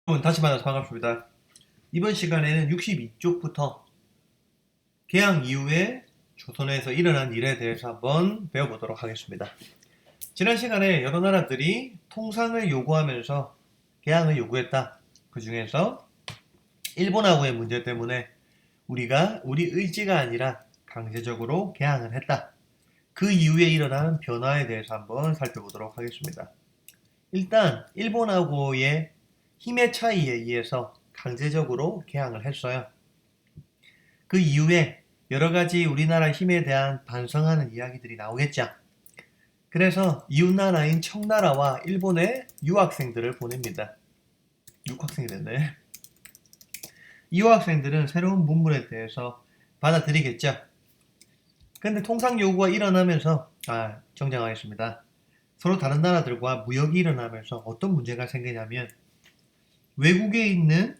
여러분 다시 만나서 반갑습니다. 이번 시간에는 62쪽부터 개항 이후에 조선에서 일어난 일에 대해서 한번 배워보도록 하겠습니다. 지난 시간에 여러 나라들이 통상을 요구하면서 개항을 요구했다. 그 중에서 일본하고의 문제 때문에 우리가 우리 의지가 아니라 강제적으로 개항을 했다. 그 이후에 일어난 변화에 대해서 한번 살펴보도록 하겠습니다. 일단 일본하고의 힘의 차이에 의해서 강제적으로 개항을 했어요. 그 이후에 여러 가지 우리나라 힘에 대한 반성하는 이야기들이 나오겠죠. 그래서 이웃나라인 청나라와 일본에 유학생들을 보냅니다. 육학생이 됐네. 이 유학생들은 새로운 문물에 대해서 받아들이겠죠. 근데 통상 요구가 일어나면서 정정하겠습니다. 서로 다른 나라들과 무역이 일어나면서 어떤 문제가 생기냐면 외국에 있는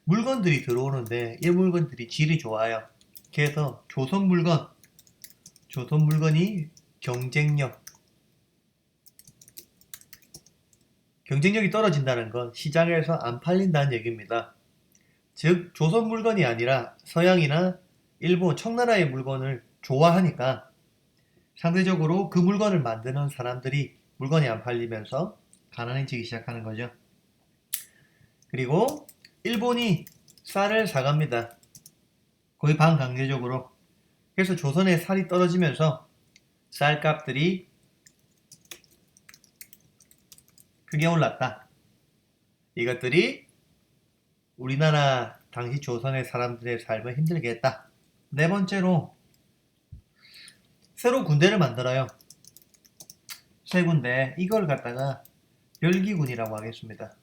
물건들이 들어오는데 이 물건들이 질이 좋아요. 그래서 조선 물건이 경쟁력이 떨어진다는 건 시장에서 안 팔린다는 얘기입니다. 즉 조선 물건이 아니라 서양이나 일본, 청나라의 물건을 좋아하니까 상대적으로 그 물건을 만드는 사람들이 물건이 안 팔리면서 가난해지기 시작하는 거죠. 그리고 일본이 쌀을 사갑니다. 거의 반강제적으로. 그래서 조선의 쌀이 떨어지면서 쌀값들이 크게 올랐다. 이것들이 우리나라 당시 조선의 사람들의 삶을 힘들게 했다. 네 번째로 새로 군대를 만들어요. 세 군데. 이걸 갖다가 별기군이라고 하겠습니다.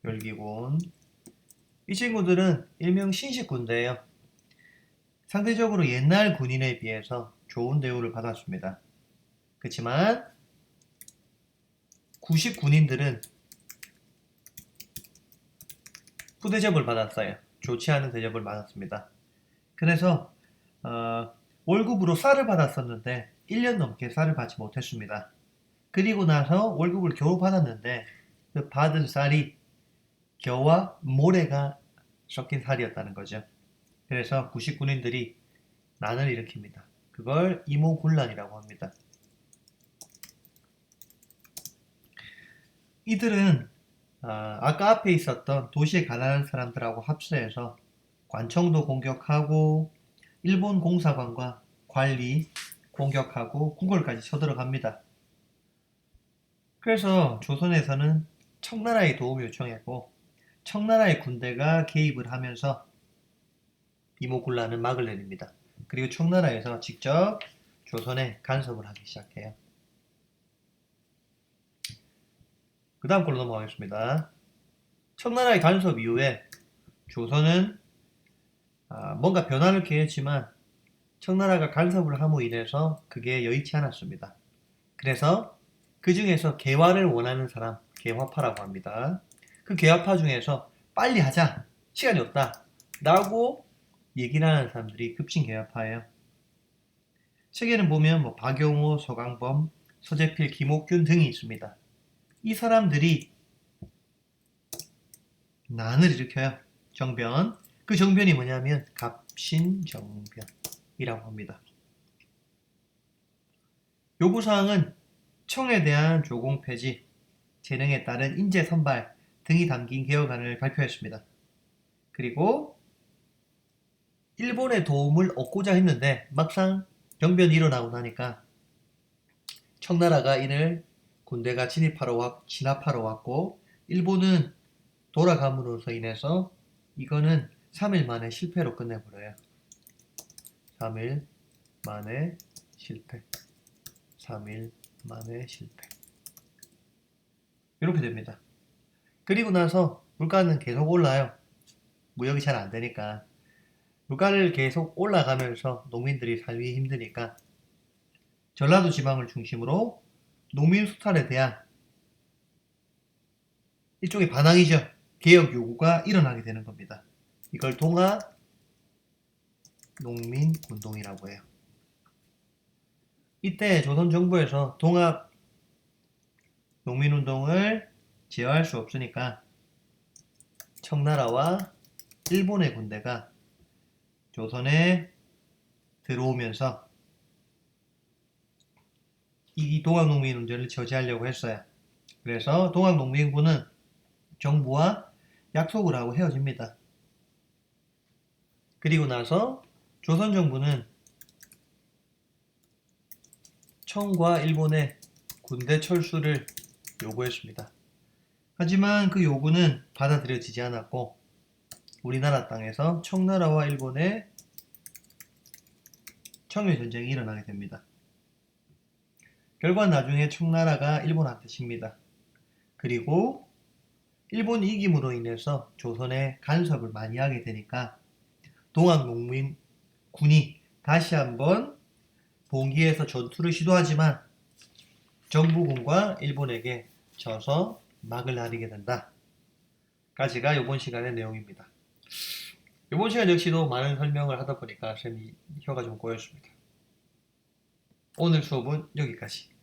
별기군. 이 친구들은 일명 신식군대예요. 상대적으로 옛날 군인에 비해서 좋은 대우를 받았습니다. 그렇지만 구식 군인들은 후대접을 받았어요. 좋지 않은 대접을 받았습니다. 그래서 월급으로 쌀을 받았었는데 1년 넘게 쌀을 받지 못했습니다. 그리고 나서 월급을 겨우 받았는데 그 받은 쌀이 겨와 모래가 섞인 쌀이었다는 거죠. 그래서 구식 군인들이 난을 일으킵니다. 그걸 이모군란이라고 합니다. 이들은 아까 앞에 있었던 도시에 가난한 사람들하고 합세해서 관청도 공격하고 일본 공사관과 관리 공격하고 궁궐까지 쳐들어갑니다. 그래서 조선에서는 청나라의 도움을 요청했고 청나라의 군대가 개입을 하면서 이모군란은 막을 내립니다. 그리고 청나라에서 직접 조선에 간섭을 하기 시작해요. 그 다음 걸로 넘어가겠습니다. 청나라의 간섭 이후에 조선은 뭔가 변화를 기했지만 청나라가 간섭을 함으로 인해서 그게 여의치 않았습니다. 그래서 그 중에서 개화를 원하는 사람, 개화파라고 합니다. 그 개화파 중에서 빨리 하자, 시간이 없다 라고 얘기를 하는 사람들이 급진 개화파예요. 책에는 보면 박용호, 서강범, 서재필, 김옥균 등이 있습니다. 이 사람들이 난을 일으켜요. 정변. 그 정변이 뭐냐면 갑신정변이라고 합니다. 요구사항은 청에 대한 조공 폐지, 재능에 따른 인재 선발 등이 담긴 개혁안을 발표했습니다. 그리고 일본의 도움을 얻고자 했는데 막상 정변이 일어나고 나니까 청나라가 이를 군대가 진압하러 왔고 일본은 돌아감으로써 인해서 이거는 3일 만에 실패로 끝내버려요. 3일 만에 실패. 3일 만에 실패. 이렇게 됩니다. 그리고 나서 물가는 계속 올라요. 무역이 잘 안 되니까. 물가를 계속 올라가면서 농민들이 살기 힘드니까 전라도 지방을 중심으로 농민 수탈에 대한 일종의 반항이죠. 개혁 요구가 일어나게 되는 겁니다. 이걸 동아 농민운동이라고 해요. 이때 조선 정부에서 동아 농민운동을 제어할 수 없으니까 청나라와 일본의 군대가 조선에 들어오면서 이 동학농민운전을 저지하려고 했어요. 그래서 동학농민군은 정부와 약속을 하고 헤어집니다. 그리고 나서 조선 정부는 청과 일본의 군대 철수를 요구했습니다. 하지만 그 요구는 받아들여지지 않았고 우리나라 땅에서 청나라와 일본의 청일전쟁이 일어나게 됩니다. 결과 나중에 청나라가 일본한테 집니다. 그리고 일본 이김으로 인해서 조선에 간섭을 많이 하게 되니까 동학농민군이 다시 한번 봉기에서 전투를 시도하지만 정부군과 일본에게 져서 막을 나리게 된다. 까지가 이번 시간의 내용입니다. 이번 시간 역시도 많은 설명을 하다 보니까 쌤이 혀가 좀 꼬였습니다. 오늘 수업은 여기까지.